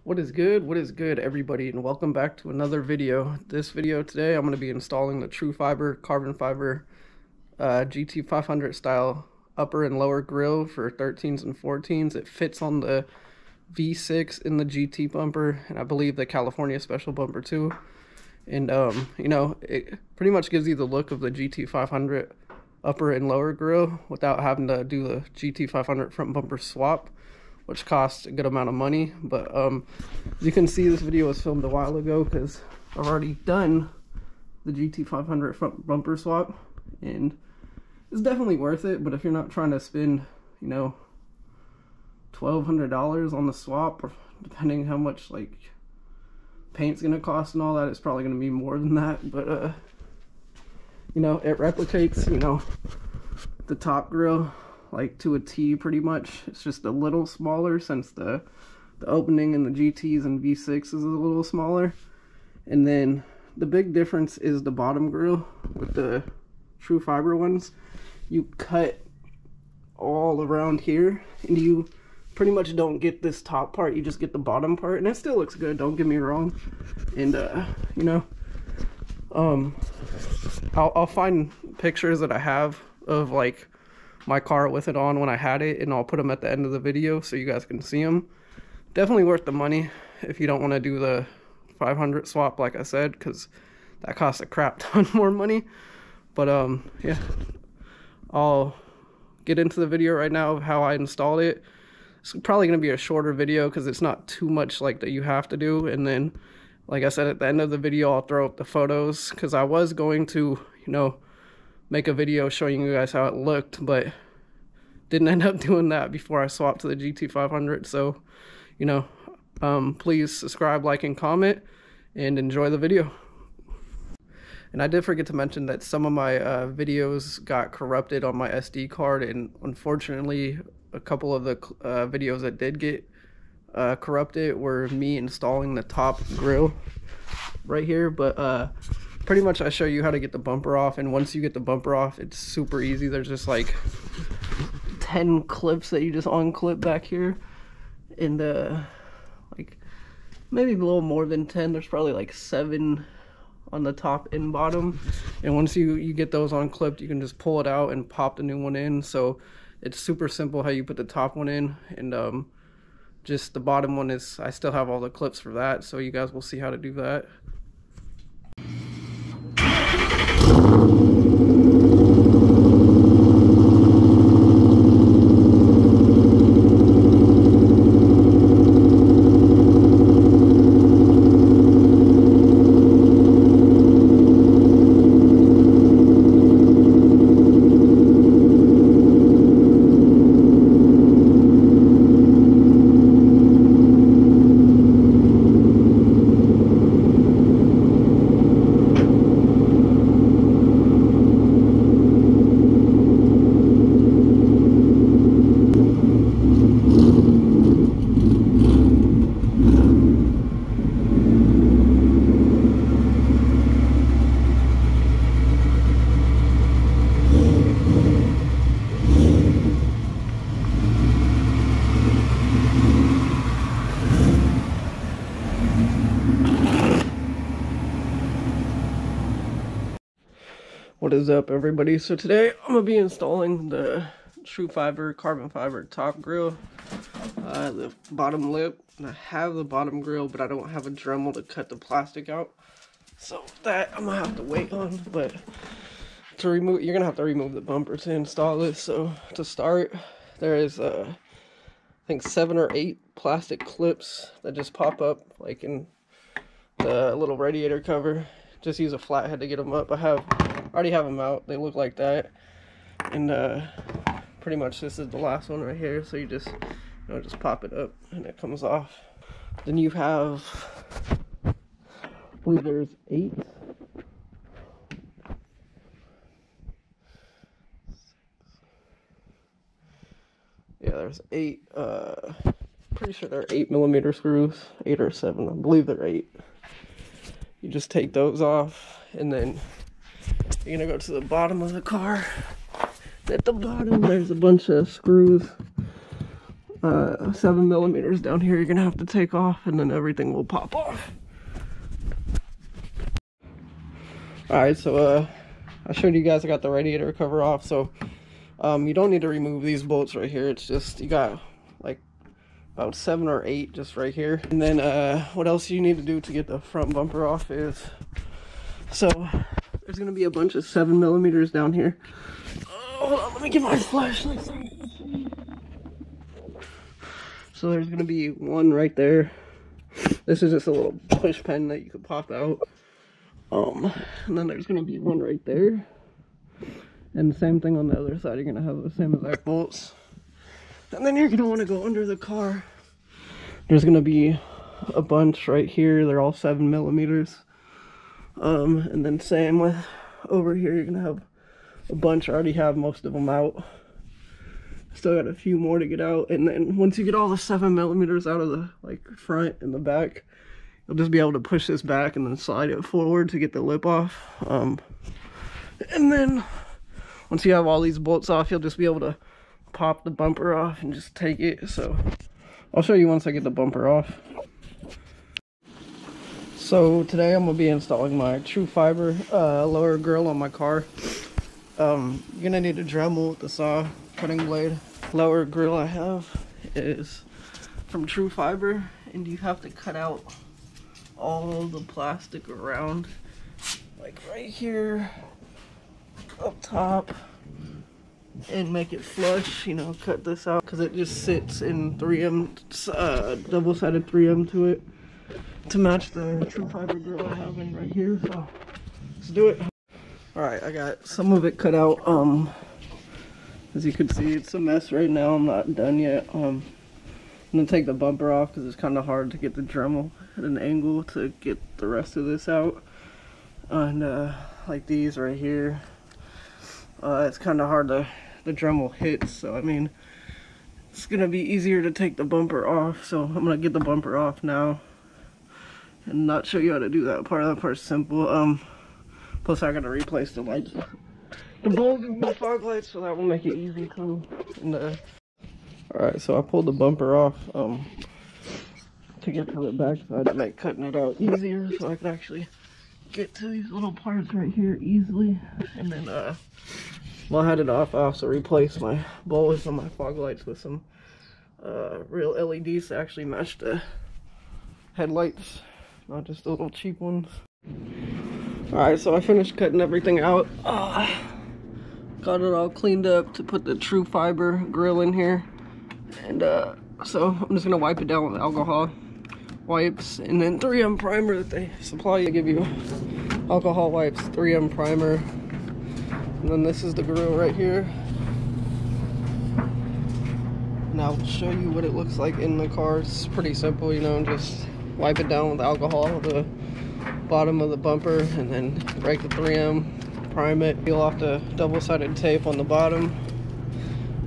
What is good? What is good, everybody, and welcome back to another video. This video today, I'm going to be installing the Trufiber carbon fiber GT500 style upper and lower grille for 13s and 14s. It fits on the V6 in the GT bumper, and I believe the California special bumper too. And you know, it pretty much gives you the look of the GT500 upper and lower grille without having to do the GT500 front bumper swap, which costs a good amount of money. But as you can see, this video was filmed a while ago because I've already done the GT500 front bumper swap, and it's definitely worth it. But if you're not trying to spend, you know, $1,200 on the swap, or depending how much like paint's gonna cost and all that, it's probably gonna be more than that. But you know, it replicates, you know, the top grille like to a T pretty much. It's just a little smaller since the opening in the GTs and V6 is a little smaller. And then the big difference is the bottom grille. With the Trufiber ones, you cut all around here and you pretty much don't get this top part, you just get the bottom part, and it still looks good, don't get me wrong. And you know, I'll find pictures that I have of like my car with it on when I had it, and I'll put them at the end of the video so you guys can see them. Definitely worth the money if you don't want to do the 500 swap, like I said, because that costs a crap ton more money. But yeah, I'll get into the video right now of how I installed it. It's probably going to be a shorter video because it's not too much like that you have to do. And then, like I said, at the end of the video, I'll throw up the photos, because I was going to, you know, make a video showing you guys how it looked, but didn't end up doing that before I swapped to the GT500. So, you know, please subscribe, like, and comment, and enjoy the video. And I did forget to mention that some of my videos got corrupted on my SD card, and unfortunately a couple of the videos that did get corrupted were me installing the top grille right here. But pretty much I show you how to get the bumper off, and once you get the bumper off, it's super easy. There's just like 10 clips that you just unclip back here, and like maybe a little more than 10. There's probably like 7 on the top and bottom, and once you get those unclipped, you can just pull it out and pop the new one in. So it's super simple how you put the top one in, and just the bottom one is, I still have all the clips for that, so you guys will see how to do that. What is up, everybody? So today I'm gonna be installing the Trufiber carbon fiber top grille, the bottom lip. And I have the bottom grille, but I don't have a Dremel to cut the plastic out, so that I'm gonna have to wait on. But to remove, you're gonna have to remove the bumper to install this. So to start, there is I think 7 or 8 plastic clips that just pop up like in the little radiator cover. Just use a flathead to get them up. I already have them out. They look like that, and pretty much this is the last one right here. So you just, you know, just pop it up and it comes off. Then you have, I believe there's 8. Yeah, there's 8. Pretty sure they're 8mm screws, 8 or 7. I believe they're 8. You just take those off, and then you're gonna go to the bottom of the car. At the bottom, there's a bunch of screws. 7mm down here you're gonna have to take off, and then everything will pop off. Alright, so I showed you guys I got the radiator cover off, so you don't need to remove these bolts right here. It's just you got like about 7 or 8 just right here. And then what else you need to do to get the front bumper off is, so there's gonna be a bunch of 7mm down here. Oh, hold on, let me get my flashlight. So there's gonna be one right there. This is just a little push pin that you could pop out. And then there's gonna be one right there. And the same thing on the other side. You're gonna have the same exact bolts. And then you're gonna want to go under the car. There's gonna be a bunch right here. They're all 7mm. And then same with over here. You're gonna have a bunch. I already have most of them out. Still got a few more to get out. And then once you get all the 7mm out of the like front and the back, you'll just be able to push this back and then slide it forward to get the lip off. And then once you have all these bolts off, you'll just be able to pop the bumper off and just take it. So I'll show you once I get the bumper off. So today I'm gonna be installing my Trufiber lower grill on my car. You're gonna need a Dremel with the saw cutting blade. Lower grill I have is from Trufiber, and you have to cut out all the plastic around, like right here up top, and make it flush. You know, cut this out because it just sits in 3M, double-sided 3M to it to match the Trufiber grill I have in right here. So let's do it. All right, I got some of it cut out. As you can see, it's a mess right now. I'm not done yet. I'm gonna take the bumper off because it's kind of hard to get the Dremel at an angle to get the rest of this out. And like these right here, it's kind of hard to, the Dremel hits. So I mean, it's gonna be easier to take the bumper off. So I'm gonna get the bumper off now and not show you how to do that part. That part's simple. Plus I gotta replace the lights, the bulbs and the fog lights, so that will make it easy too. And alright, so I pulled the bumper off to get to the back side to make cutting it out easier, so I could actually get to these little parts right here easily. And then while I had it off, I also replaced my bulbs on my fog lights with some real LEDs to actually match the headlights, not just the little cheap ones. Alright, so I finished cutting everything out. Got it all cleaned up to put the Trufiber grill in here. And so I'm just gonna wipe it down with alcohol wipes and then 3M primer that they supply. They give you alcohol wipes, 3M primer. And then this is the grill right here. And I'll show you what it looks like in the car. It's pretty simple, you know, just wipe it down with alcohol, the bottom of the bumper, and then break the 3M, prime it, peel off the double-sided tape on the bottom,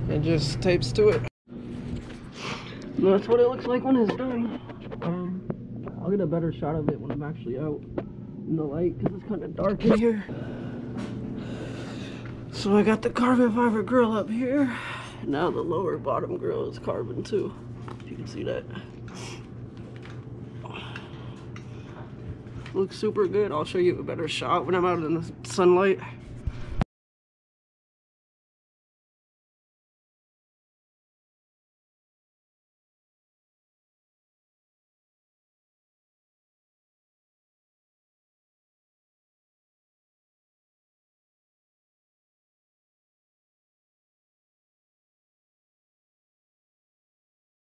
and just tapes to it. And that's what it looks like when it's done. I'll get a better shot of it when I'm actually out in the light because it's kind of dark in here. So I got the carbon fiber grill up here. Now the lower bottom grill is carbon too, if you can see that. Looks super good. I'll show you a better shot when I'm out in the sunlight.